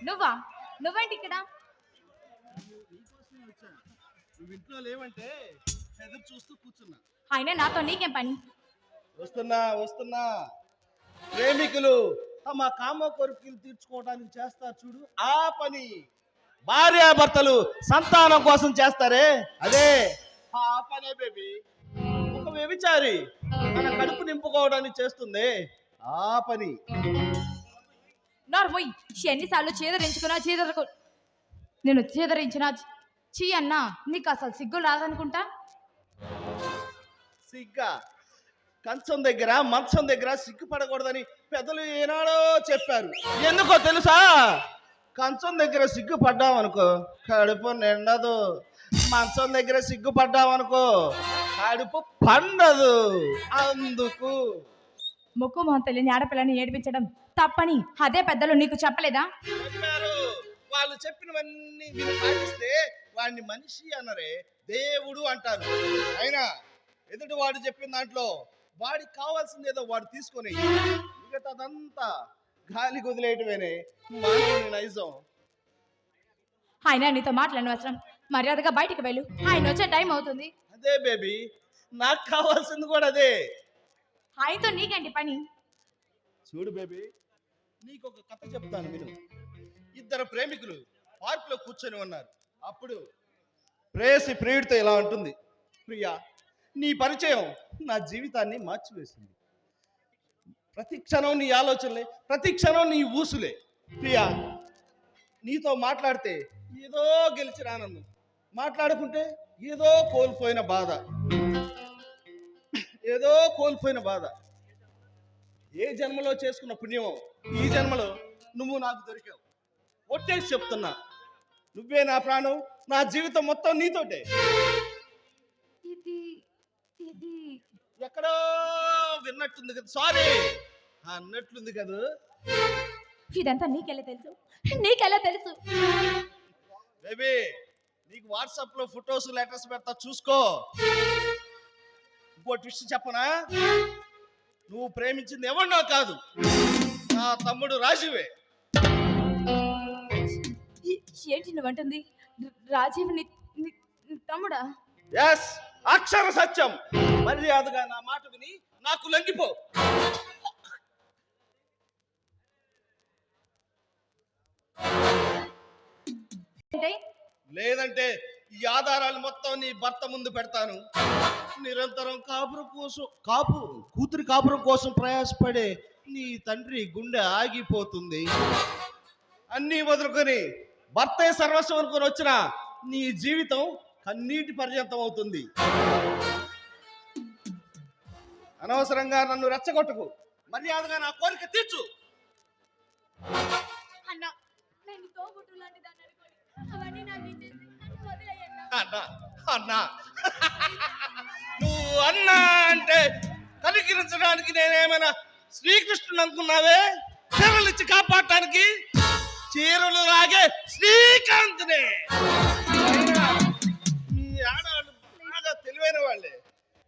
నువ్వా? నువ్వేంటి ఇక్కడ? నీకోసమే వచ్చా. నువ్వు ఇంట్లో లేవంటే ఎదురు చూస్తూ కూర్చున్నా. అయినా నాతో నీకేం పని? వస్తున్నా వస్తున్నా. ప్రేమికులు తమ కామ కోరికలు తీర్చుకోవడానికి చేస్తారు చూడు ఆ పని. భార్యాభర్తలు సంతానం కోసం చేస్తారే అదే ఆ పనే బేబీ. ఒక వ్యభిచారి తన కడుపు నింపుకోవడానికి చేస్తుంది ఆ పని. నార్మోయ్, ఎన్నిసార్లు చీదరించుకున్నా నేను చీదరించినా చీ అన్నా నీకు అసలు సిగ్గు రాదనుకుంటా. సిగ్గా కంచం దగ్గర మంచం దగ్గర సిగ్గుపడకూడదని పెద్దలు ఏనాడో చెప్పారు. ఎందుకో తెలుసా? కంచం దగ్గర సిగ్గుపడ్డామనుకో కడుపు నిండదు. మంచం దగ్గర సిగ్గుపడ్డామనుకో కడుపు పండదు. అందుకు ముక్కు మొహం తెలియని ఆడపిల్లని ఏడిపించడం తప్పని అదే పెద్దలు నీకు చెప్పలేదా? చెప్పారు. వాళ్ళు చెప్పినవన్నీ మీరు పాటిస్తే వాడిని మనిషి అనరే దేవుడు అంటారు. అయినా ఎదుటి వాడు చెప్పిన దాంట్లో వాడికి కావాల్సింది ఏదో వాడు తీసుకొని మిగతాదంతా గాలి కుదిలేయటమేనే మానవుని నైజం. ఆయన నీతో మాట్లాడిన అవసరం మర్యాదగా బయటికి వెళ్ళు. ఆయన వచ్చే టైం అవుతుంది. అదే బేబీ, నాకు కావాల్సింది కూడా అదే. ఆయనతో నీకేంటి పని? చూడు బేబీ, నీకు ఒక కథ చెప్తాను విను. ఇద్దరు ప్రేమికులు పార్క్ లో కూర్చొని ఉన్నారు. అప్పుడు ప్రేయసి ప్రియుడితో ఇలా ఉంటుంది, ప్రియా, నీ పరిచయం నా జీవితాన్ని మార్చివేసింది. ప్రతి క్షణం నీ ఆలోచనలే, ప్రతి క్షణం నీ ఊసులే. ప్రియా, నీతో మాట్లాడితే ఏదో గెలిచిన ఆనందం, మాట్లాడుకుంటే ఏదో కోల్పోయిన బాధ, ఏదో కోల్పోయిన బాధ. ఏ జన్మలో చేసుకున్న పుణ్యమో ఈ జన్మలో నువ్వు నాకు దొరికావు. ఒట్టేసి చెప్తున్నా, నువ్వే నా ప్రాణం, నా జీవితం మొత్తం నీతోటే. ఇది ఇది ఎక్కడో విన్నట్టుంది కదా, సారీ అన్నట్లుంది కదా. ఇదంతా నీకెలా తెలుసు? నీకెలా తెలుసు? బేబీ, నీకు వాట్సాప్ లో ఫొటోస్ లెటర్స్ పెడతా చూసుకో. ఇంకో ట్విస్ట్ చెప్పనా? నువ్వు ప్రేమించింది ఎవరినో కాదు, నా తమ్ముడు రాజీవే. ఏంటి నువ్వంటుంది? రాజీవ్ తమ్ముడా? ఎస్, అక్షర సత్యం. మర్యాదగా నా మాట విని నాకు లొంగిపో. లేదంటే ఈ ఆధారాలు మొత్తం నీ భర్త ముందు పెడతాను. నిరంతరం కూతురి కాపురం కోసం ప్రయాసపడే నీ తండ్రి గుండె ఆగిపోతుంది. అన్నీ వదులుకొని భర్తే సర్వస్వం అనుకొని వచ్చిన నీ జీవితం కన్నీటి పర్యంతం అవుతుంది. అనవసరంగా నన్ను రెచ్చగొట్టుకు. మర్యాదగా నా కోరిక తీర్చు. అన్నా, నేను తోబుట్టు లాంటి దాన్ని అనుకోని అవన్నీ నాకు ఇచ్చేసి నన్ను వదిలేయన్నా. అన్నా అన్నా నువ్వు అన్నా అంటే కనికరించడానికి నేనేమైనా శ్రీకృష్ణుని అనుకున్నావే? చీరలు ఇచ్చి కాపాడటానికి చీరలు లాగే శ్రీకాంత్నే. మీ ఆడవాళ్ళు బాగా తెలివైన వాళ్ళే.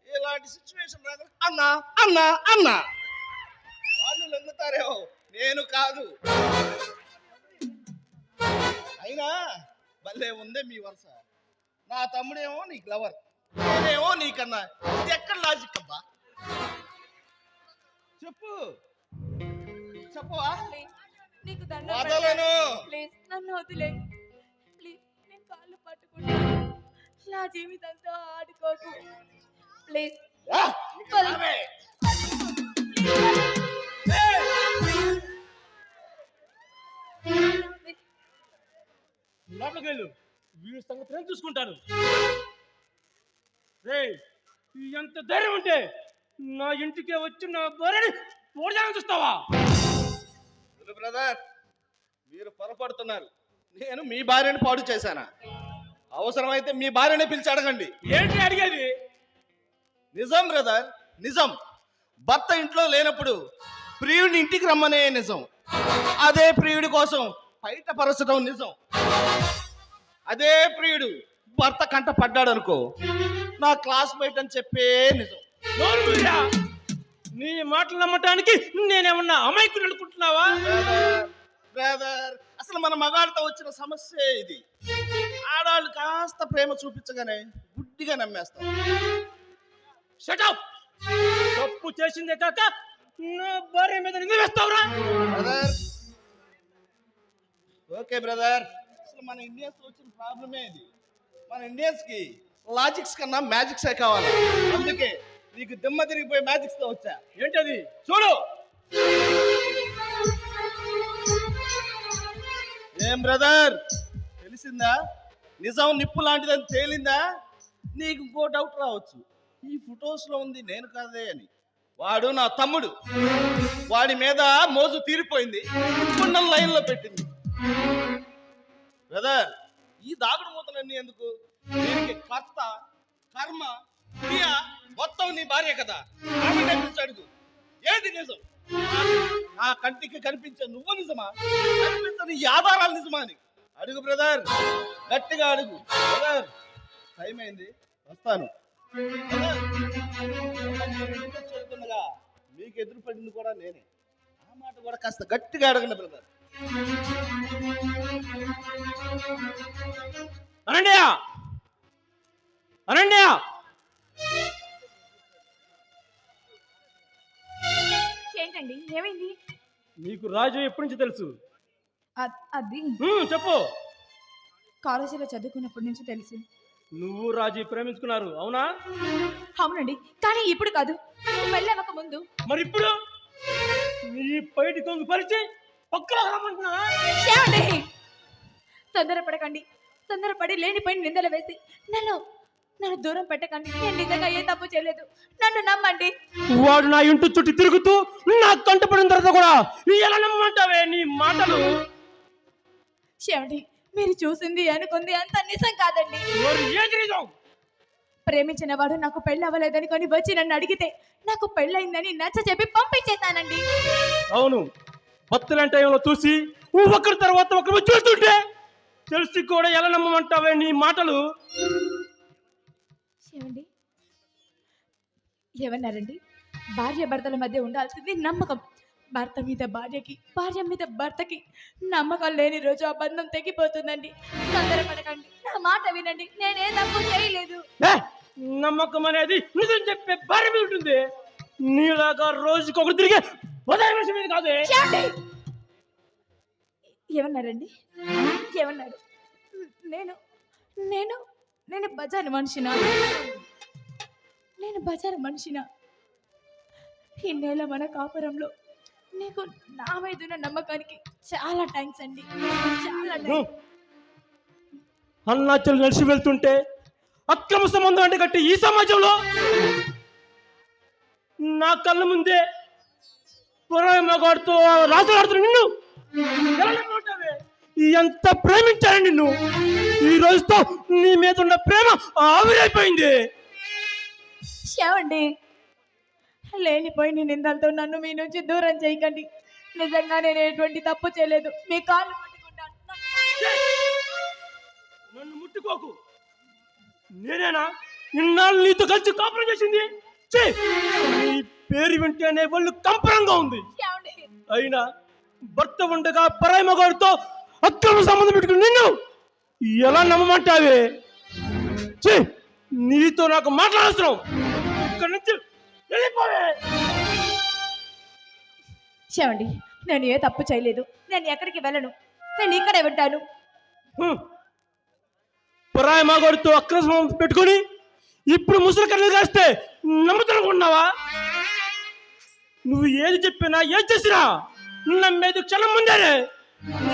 ఇలాంటి సిచ్యువేషన్ రాగా అన్నా అన్నా అన్నా వాళ్ళు లొంగుతారేమో, నేను కాదు. అయినా భలే ఉందే మీ వరుస. నా తమ్ముడేమో నీకు లవర్, నేనేమో నీకన్నా. ఇది ఎక్కడ లాజిక్ అబ్బా? చెప్పు చెప్పవా? నీకు దండం వదలను. ప్లీజ్ నన్ను వదిలే. ప్లీజ్ నేను కాళ్ళు పట్టుకుంటాను. నా జీవితంతో ఆడుకోకు ప్లీజ్. యా, ఇక రావే. లోపలికి వెళ్ళు, వీడి సంగతి నేను చూసుకుంటాను. రేయ్, ఎంత ధైర్యం ఉంటే నా ఇంటికే వచ్చి నా భార్యని పోడదాన్ని చూస్తావా? బ్రదర్, మీరు పొరపడుతున్నారు. నేను మీ భార్యని పాడు చేశానా? అవసరమైతే మీ భార్యనే పిలిచి అడగండి. ఏంటి అడిగేది? నిజం బ్రదర్, నిజం. భర్త ఇంట్లో లేనప్పుడు ప్రియుడిని ఇంటికి రమ్మనే నిజం. అదే ప్రియుడి కోసం బయట పరచడం నిజం. అదే ప్రియుడు భర్త కంట పడ్డాడు అనుకో, నా క్లాస్మేట్ అని చెప్పే నిజం. నోరుమూయరా. నీ మాటలు నమ్మటానికి నేనేమన్నా అమాయకుని అనుకుంటున్నావా? బ్రదర్, అసలు అసలు మన మగాడితో వచ్చిన సమస్య ఇది. ఆడవాళ్ళు కాస్త ప్రేమ చూపించగానే గుడ్డిగా నమ్మేస్తాం. షటప్! తప్పు చేసిందే కాక నా భార్య మీద నింద వేస్తావురా? బ్రదర్, ఓకే బ్రదర్, అసలు మన ఇండియన్స్ వచ్చిన ప్రాబ్లమే ఇది. మన ఇండియన్స్ కి లాజిక్స్ కన్నా మ్యాజిక్సే కావాలి. అందుకే నీకు దిమ్మ తిరిగిపోయి మ్యాజిక్స్ తో వచ్చా. ఏంటది? చూడు. ఏం బ్రదర్, తెలిసిందా? నిజం నిప్పు లాంటిదని తేలిందా? నీకు ఇంకో డౌట్ రావచ్చు, ఈ ఫొటోస్ లో ఉంది నేను కాదే అని. వాడు నా తమ్ముడు. వాడి మీద మోజు తీరిపోయింది, గుండెం లైన్ లో పెట్టింది. బ్రదర్, ఈ దాగుడు మూతలన్నీ ఎందుకు? దీనికి కర్త, కర్మ, క్రియ మొత్తం నీ భార్య కదా. ఆమెనే పిలిచి అడుగు, ఏంటి నిజం? నా కంటికి కనిపించే నువ్వు నిజమా, కనిపించని ఈ ఆధారాలు నిజమా అని అడుగు బ్రదర్, గట్టిగా అడుగు. బ్రదర్, టైం అయింది, వస్తాను. చెప్తుండగా మీకు ఎదురు పడింది కూడా నేనే. ఆ మాట కూడా కాస్త గట్టిగా అడగండి బ్రదర్. అనండి, అనండి. ఏంటండి, ఏమైంది? నీకు రాజు ఎప్పటి నుంచి తెలుసు? అది చెప్పు. కాలేజీలో చదువుకున్నప్పటి నుంచి తెలుసు. నువ్వు రాజు ప్రేమించుకున్నారు, అవునా? అవునండి, కానీ ఇప్పుడు కాదు, పెళ్ళవక ముందు. మరి ఇప్పుడు నీ బయటి కొంగు పరిచి పక్కలో రమ్మంటున్నావా? ఏమండి, తొందరపడకండి. తొందరపడి లేనిపోయిన నిందలు వేసి నన్ను దూరం పెట్టకండి. నేను నిజంగా ఏ తప్పు చేయలేదు, నన్ను నమ్మండి. వాడు నా ఇంటి చుట్టూ తిరుగుతూ నా కంటపడిన తర్వాత కూడా ఎలా నమ్మంటావే నీ మాటలు? ఏమండి, మీరు చూసింది అనుకుంది అంత నిజం కాదండి. మరి ఏది నిజం? ప్రేమించిన వాడు నాకు పెళ్ళి అవ్వలేదని కొని వచ్చి నన్ను అడిగితే నాకు పెళ్ళయిందని నచ్చ చెప్పి పంపించేశానండి. అవును, బతులంటే టైంలో చూసి ఒకరి తర్వాత ఒకరు చూస్తుంటే తెలిసి కూడా ఎలా నమ్మమంటావే నీ మాటలు? ఏమండి, ఏమన్నారండి? భార్య భర్తల మధ్య ఉండాల్సింది నమ్మకం. భర్త మీద భార్యకి, భార్య మీద భర్తకి నమ్మకం లేని రోజు ఆ బంధం తెగిపోతుందండి. తొందరపడకండి, నా మాట వినండి. నేనే తప్పు చేయలేదు. నమ్మకం అనేది నిజం చెప్పే భార్య మీద ఉంటుంది. నీలాగా రోజుకొకరు తిరిగే ఉదయం మనిషి మీద కాదే. ఏమన్నారండి? ఏమన్నారు? నేను నేను నేను బజారు మనిషినా? నేను బజారు మనిషినా? ఇన్నేళ్ళ మన కాపురంలో నీకు నా మీద ఉన్న నమ్మకానికి చాలా థ్యాంక్స్ అండి, చాలా థ్యాంక్స్. అన్నాచలు నడిచి వెళ్తుంటే అక్రమ సంబంధం అంటే కట్టి ఈ సమాజంలో నా కళ్ళ ముందే పురాణ మగాడుతూ రాజులాడుతున్న నిన్ను ఎలా నమ్ముతావే? ఎంత ప్రేమించాను నిన్ను. ఈ రోజుతో నీ మీద ఉన్న ప్రేమ ఆవిరైపోయింది. ఏమండి, లేనిపోయిన నిందలతో నన్ను మీ నుంచి దూరం చేయకండి. నిజంగా నేను ఎటువంటి తప్పు చేయలేదు. మీ కాళ్ళు పట్టుకుంటాను. నన్ను ముట్టుకోకు. నేనేనా ఇన్నాళ్ళు నీతో కలిసి కాపురం చేసింది? నీ పేరు వింటేనే వాళ్ళు కంపరంగా ఉంది. ఏమండి, అయినా భర్త ఉండగా పరాయి మగాడితో అక్రమ సంబంధం పెట్టుకుని నిన్ను ఎలా నమ్మమంటావే? నీతో నాకు మాట్లాడవసరం. ఇక్కడి నుంచి వెళ్ళిపోవే. ఏమండి, నేను ఏ తప్పు చేయలేదు. నేను ఎక్కడికి వెళ్ళను. నేను ఇక్కడే ఉంటాను. పరాయి మగాడితో అక్రమ సంబంధం పెట్టుకుని ఇప్పుడు ముసలి కన్నులు కాస్తే నమ్ముతానుకున్నావా? నువ్వు ఏది చెప్పినా ఏది చేసినా నమ్మేది క్షణం ముందేనే.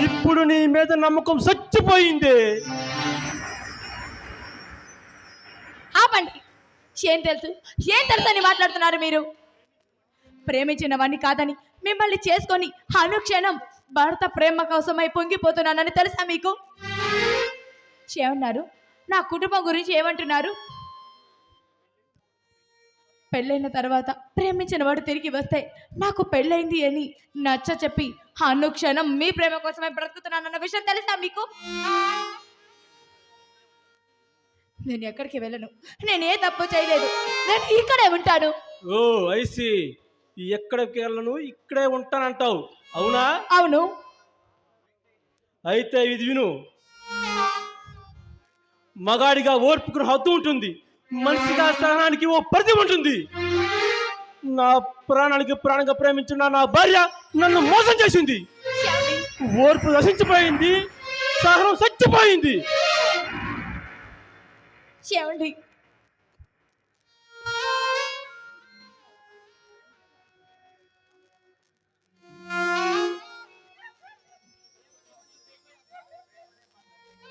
ఇప్పుడు నీ మీద నమ్మకం చచ్చిపోయింది. ఆపండి. ఏం తెలుసు అని మాట్లాడుతున్నారు మీరు? ప్రేమించిన వాడిని కాదని మిమ్మల్ని చేసుకొని అనుక్షణం భర్త ప్రేమ కోసమై పొంగిపోతున్నానని తెలుసా మీకు? ఏమన్నారు? నా కుటుంబం గురించి ఏమంటున్నారు? పెళ్ళైన తర్వాత ప్రేమించిన వాడు తిరిగి వస్తే నాకు పెళ్ళైంది అని నచ్చ చెప్పి అనుక్షణం మీ ప్రేమ కోసమే బ్రతుకుతున్నానన్న విషయం తెలుసా మీకు? నేను ఎక్కడికి వెళ్ళను. నేను ఏ తప్పు చేయలేదు. నేను ఇక్కడే ఉంటాను. ఓ ఐసి, ఎక్కడికి వెళ్ళను, ఇక్కడే ఉంటానంటావు, అవునా? అవును. అయితే ఇది విను. మగాడిగా ఓర్పుకు హద్దు ఉంటుంది, మనిషిగా సహనానికి ఓ పరిధి ఉంటుంది. నా ప్రాణానికి ప్రాణంగా ప్రేమించిన నా భార్య నన్ను మోసం చేసింది. ఓర్పు నశించిపోయింది, సహనం చచ్చిపోయింది. చెవండి,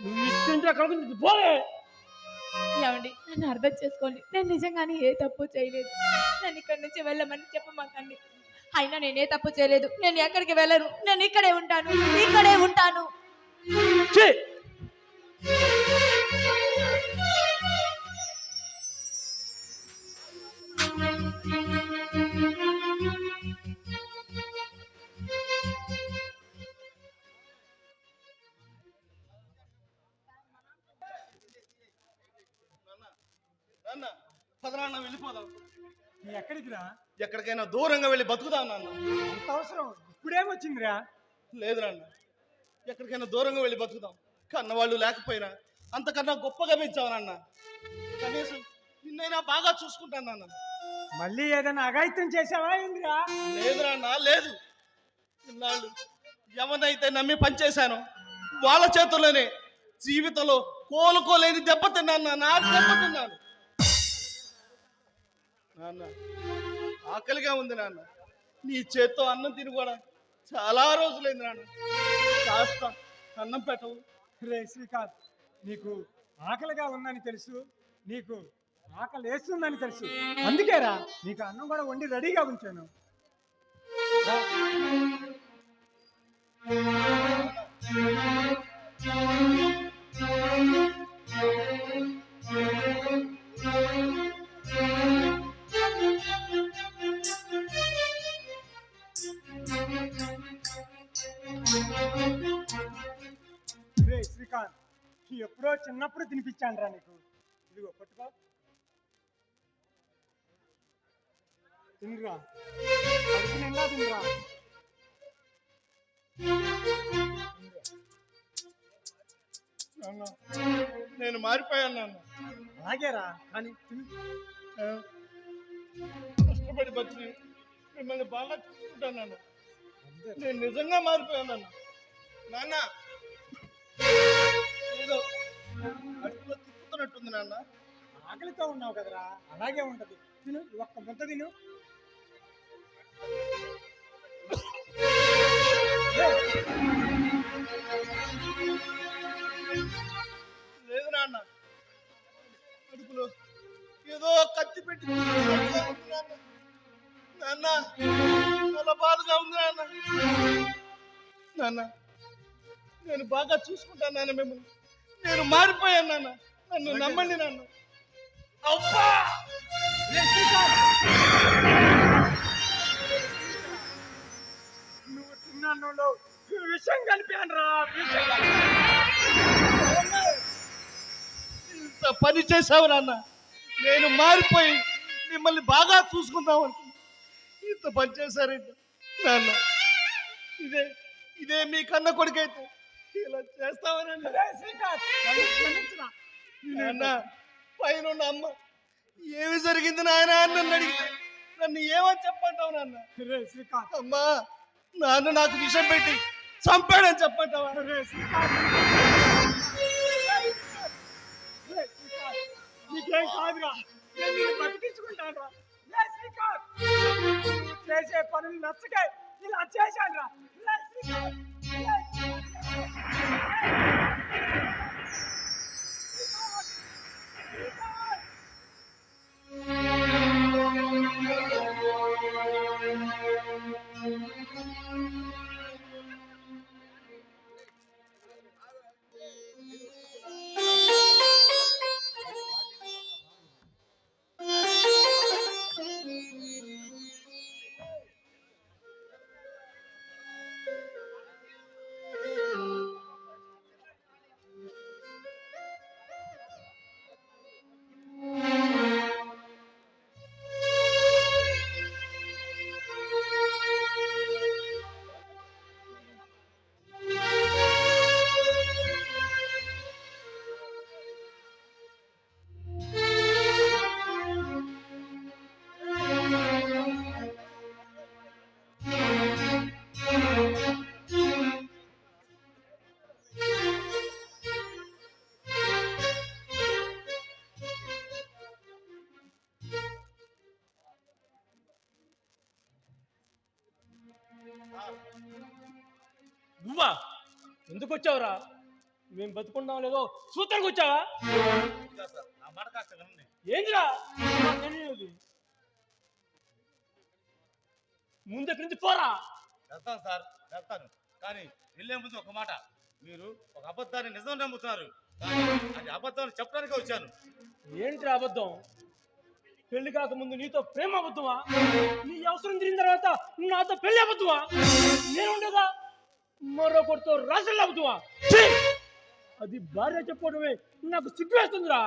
నువ్వు ఇష్టంగా కనుక పోలే. ఏమండి, నన్ను అర్థం చేసుకోండి. నేను నిజంగానే ఏ తప్పు చేయలేదు. నన్ను ఇక్కడి నుంచి వెళ్ళమని చెప్పమాకండి. అయినా నేనే తప్పు చేయలేదు. నేను ఎక్కడికి వెళ్ళను. నేను ఇక్కడే ఉంటాను, ఇక్కడే ఉంటాను. ఛీ! నాన్న పదనాన్న వెళ్ళిపోదాం. ఎక్కడికి రా? ఎక్కడికైనా దూరంగా వెళ్ళి బతుకుదాం నాన్న. అంత అవసరం ఇప్పుడేమొచ్చిందిరా? లేదు నాన్న, ఎక్కడికైనా దూరంగా వెళ్ళి బతుకుదాం. కన్నవాళ్ళు లేకపోయినా అంతకన్నా గొప్పగా పెంచావు నాన్న. కనీసం నిన్నైనా బాగా చూసుకుంటాను నాన్న. మళ్ళీ ఏదైనా అఘాయిత్యం చేసావా ఇంద్రా? లేదు నాన్న, లేదు. ఇన్నాళ్ళు ఎవరినైతే నమ్మి పనిచేశానో వాళ్ళ చేతుల్లోనే జీవితంలో కోలుకోలేని దెబ్బతిన్నాను నాన్న, దెబ్బతిన్నాను నాన్న. ఆకలిగా ఉంది నాన్న. నీ చేత్తో అన్నం తిని కూడా చాలా రోజులైంది నాన్న. కాస్త అన్నం పెట్టవు? రే శ్రీకాంత్, నీకు ఆకలిగా ఉందని తెలుసు, నీకు ఆకలి వేస్తుందని తెలుసు. అందుకేరా నీకు అన్నం కూడా వండి రెడీగా ఉంచాను. రా. రే శ్రీకాంత్, ఎప్పుడో చిన్నప్పుడు తినిపించాను రా నీకు. ఇదిగో పట్టుకో, తినరా, కడుపు నిండా తినరా. నాన్న, నేను మారిపోయాను నాన్న. అలాగేరా, కానీ తిను. కష్టపడి బతికి మిమ్మల్ని బాగా చూసుకుంటాను నాన్న. నేను నిజంగా మారిపోయాను నాన్న. నాన్న, ఏదో అడుగులో తిప్పుతున్నట్టుంది నాన్న. ఆకలితో ఉన్నావు కదరా, అలాగే ఉంటది. తిను, ఒక్క ముద్ద తిను. లేదు నాన్న, అడుగులో ఏదో కత్తి పెట్టి నాన్న. చాలా బాధగా ఉంది నాన్న. నాన్న, నేను బాగా చూసుకుంటాను నాన్న మిమ్మల్ని. నేను మారిపోయాను నాన్న, నన్ను నమ్మండి నాన్న. అబ్బా! నువ్వు తిన్నాను విషయం కలిపాను రా. ఇంత పని చేశావు నాన్న. నేను మారిపోయి మిమ్మల్ని బాగా చూసుకుందాం అనుకున్నా. ఇంత పని చేశారంట నాన్న. ఇదే ఇదే మీ కన్న కొడుకైతే ఇలా చేస్తావనండి నాన్న. పైన ఉన్న అమ్మ ఏమి జరిగింది నాయన అని నన్ను అడిగితే నన్ను ఏమని చెప్పంటావు నాన్న? రే శ్రీకాంత్, అమ్మా, నాన్న నాకు విషం పెట్టి చంపాడని చెప్పంటావా? రే శ్రీకాంత్, నీకేం కాదురా, నేను నిన్ను బతికించుకుంటాను రా. రే శ్రీకాంత్, నువ్వు చేసే పనులు నచ్చకే ఇలా చేశాను రా. రే శ్రీకాంత్, నువ్వా? ఎందుకు వచ్చావురా? మేము బతుకుంటాం లేదో సూత్రానికి వచ్చావా? ఇదిగా సార్, నా మాట కాస్త వినండి. ఏందిరా నాకు తెలియదు. ముందెక్కడి నుంచి పోరా. వెళ్తాను సార్, వెళ్తాను. కానీ వెళ్ళే ముందు ఒక మాట, మీరు ఒక అబద్ధాన్ని నిజం నమ్ముతున్నారు, కానీ అది అబద్ధాన్ని చెప్పడానికే వచ్చాను. ఏంటి అబద్ధం? పెళ్లి కాకముందు నీతో ప్రేమ అబద్ధమా? నీ అవసరం తిరిగిన తర్వాత నాతో పెళ్లి అబద్ధమా? నేనుండగా మరొకరితో రాసలు అబద్ధమా? ఛీ! అది భార్య చెప్పడమే నాకు సిగ్గు వేస్తుందిరా.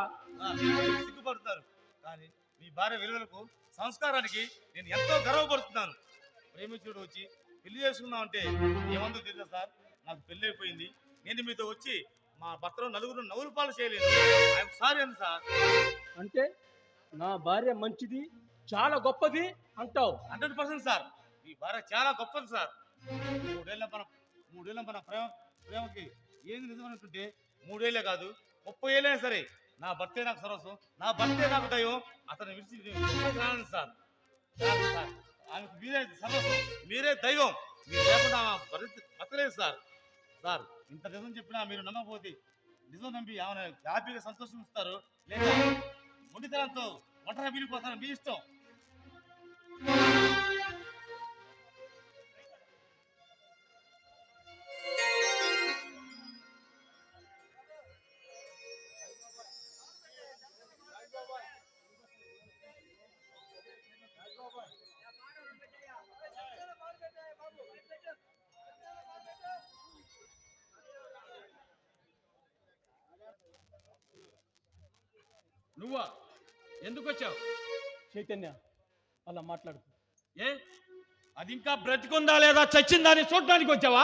సిగ్గుపడుతున్నారు, కానీ మీ భార్య విలువలకు సంస్కారానికి నేను ఎంతో గర్వపడుతున్నాను. ప్రేమించుడు వచ్చి పెళ్లి చేసుకుందాం అంటే ఏమందో తెలుసా సార్, నాకు పెళ్లి అయిపోయింది, నేను మీతో వచ్చి మా భర్తలో నలుగురు నవ్వులు పాలు చేయలేదు. ఐఎమ్ సారీ అండి సార్. అంటే నా భార్య మంచిది, చాలా గొప్పది అంటావు? 100% సార్, మీ భార్య చాలా గొప్పది సార్. మూడేళ్ళ మన ప్రేమకి ఏది నిజం అనుకుంటే 3 ఏళ్ళే కాదు 30 ఏళ్ళైనా సరే నా భర్తే నాకు సర్వస్వం, నా భర్తే నాకు దైవం. అతను విడిచి రాను సార్. సార్, ఆమెకు మీరే సర్వస్వం, మీరే దైవం. మీరు లేకుండా బతలేదు సార్. సార్, ఇంత నిజం చెప్పినా మీరు నమ్మకపోతే నిజం నమ్మి ఆమె హ్యాపీగా సంతోషిస్తారు, లేదా మొండితనంతో ఒంటరి మిగిలిపోతారు, మీ ఇష్టం. నువ్వా? ఎందుకు వచ్చావు? చైతన్య, అలా మాట్లాడుతూ ఏ, అది ఇంకా బ్రతికుందా లేదా చచ్చిందా అని చూడటానికి వచ్చావా?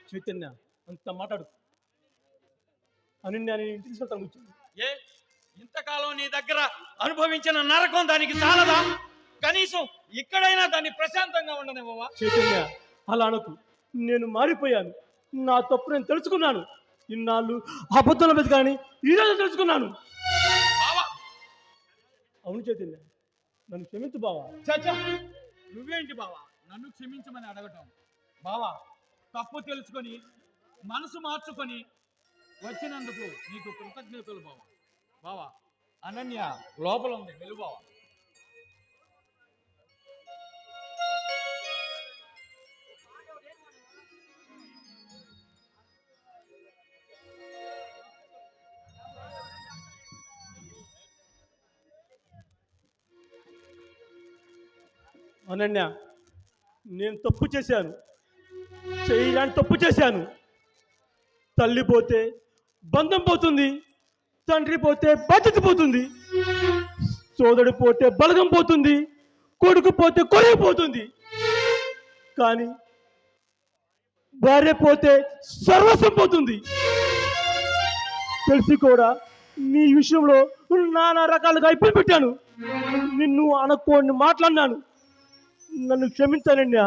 చైతన్య, అంత మాట్లాడు అని నేను ఇంటికి తీసుకెళ్తాను. కూర్చోండి. ఏ, ఇంతకాలం నీ దగ్గర అనుభవించిన నరకం దానికి చాలదా? కనీసం ఇక్కడైనా దాన్ని ప్రశాంతంగా ఉండనివ్వవా? చైతన్య, అలా అనకు. నేను మారిపోయాను, నా తప్పు నేను తెలుసుకున్నాను. ఇన్నాళ్ళు అబద్ధంలో బతికాని ఈరోజు తెలుసుకున్నాను. బావా, అవును చైతన్య, నన్ను క్షమించు బావా. చచ్చా, నువ్వేంటి బావా నన్ను క్షమించమని అడగటం? బావా, తప్పు తెలుసుకొని మనసు మార్చుకొని వచ్చినందుకు నీకు కృతజ్ఞతలు బావా. బావా, అనన్య లోపల ఉంది, వెళ్ళు బావా. అనన్య, నేను తప్పు చేశాను, చేయడానికి తప్పు చేశాను. తల్లి పోతే బంధం పోతుంది, తండ్రి పోతే బాధ్యత పోతుంది, సోదరుడు పోతే బలగం పోతుంది, కొడుకు పోతే కొడుకు పోతుంది. కానీ భార్య పోతే సర్వస్వం పోతుంది. తెలిసి కూడా నీ విషయంలో నానా రకాలుగా ఇబ్బంది పెట్టాను, నిన్ను అనుకోని మాట్లాడినాను. నన్ను క్షమించానన్యా.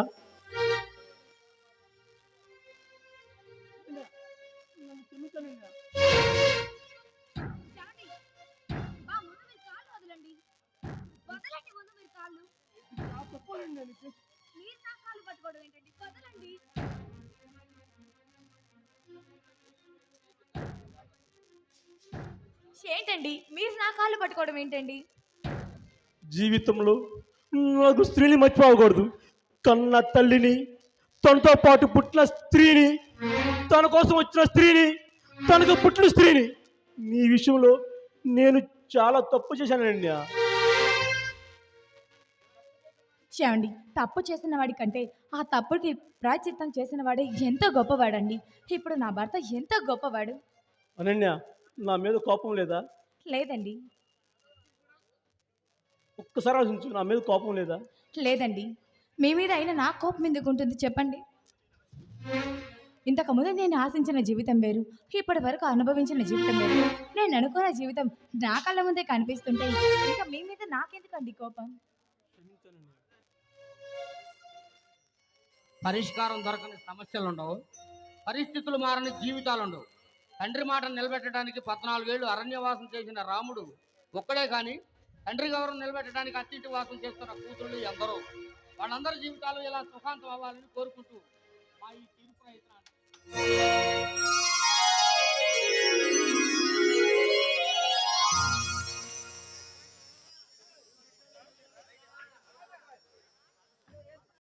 ఏంటండి మీరు నా కాళ్ళు పట్టుకోవడం ఏంటండి? జీవితంలో నాకు స్త్రీని మర్చిపోకూడదు. కన్న తల్లిని, తనతో పాటు పుట్టిన స్త్రీని, తన కోసం వచ్చిన స్త్రీని, తనకు పుట్టిన స్త్రీని. నీ విషయంలో నేను చాలా తప్పు చేశానండి. చూడండి, తప్పు చేసిన వాడి కంటే ఆ తప్పుకి ప్రాయశ్చిత్తం చేసిన వాడే ఎంతో గొప్పవాడండి. ఇప్పుడు నా భర్త ఎంతో గొప్పవాడు. అనన్య, నా మీద కోపం లేదా? లేదండి. ఒక్కసారి ఆలోచించు, నా మీద కోపం లేదా? లేదండి. మీ మీద అయినా నా కోపం ఎందుకు ఉంటుంది చెప్పండి? ఇంతకుముందు నేను ఆశించిన జీవితం వేరు, ఇప్పటి వరకు అనుభవించిన జీవితం వేరు. నేను అనుకున్న జీవితం నా కళ్ళ ముందే కనిపిస్తుంటే ఇంకా మీ మీద నాకెందుకండి కోపం? పరిష్కారం దొరకని సమస్యలు ఉండవు, పరిస్థితులు మారని జీవితాలు ఉండవు. తండ్రి మాటను నిలబెట్టడానికి 14 ఏళ్ళు అరణ్యవాసం చేసిన రాముడు ఒక్కడే కానీ తండ్రి గౌరవం నిలబెట్టడానికి అత్తింటి వాసం చేస్తున్న కూతుళ్ళు ఎందరో. వాళ్ళందరి జీవితాలు ఇలా సుఖాంతం అవ్వాలని కోరుకుంటూ మా ఈ తీర్పు ప్రయత్నాన్ని